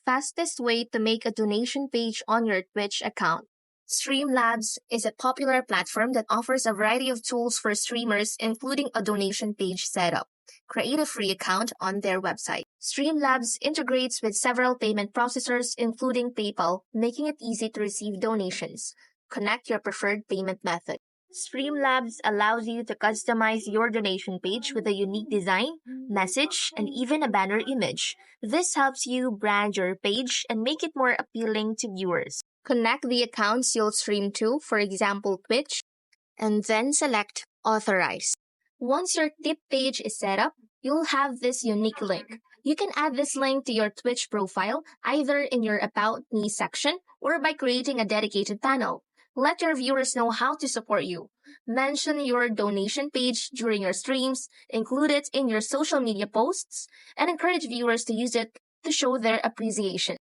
fastest way to make a donation page on your Twitch account. Streamlabs is a popular platform that offers a variety of tools for streamers, including a donation page setup. Create a free account on their website. Streamlabs integrates with several payment processors, including PayPal, making it easy to receive donations. Connect your preferred payment method. Streamlabs allows you to customize your donation page with a unique design, message, and even a banner image. This helps you brand your page and make it more appealing to viewers. Connect the accounts you'll stream to, for example, Twitch, and then select Authorize. Once your tip page is set up, you'll have this unique link. You can add this link to your Twitch profile, either in your About Me section or by creating a dedicated panel. Let your viewers know how to support you. Mention your donation page during your streams, include it in your social media posts, and encourage viewers to use it to show their appreciation.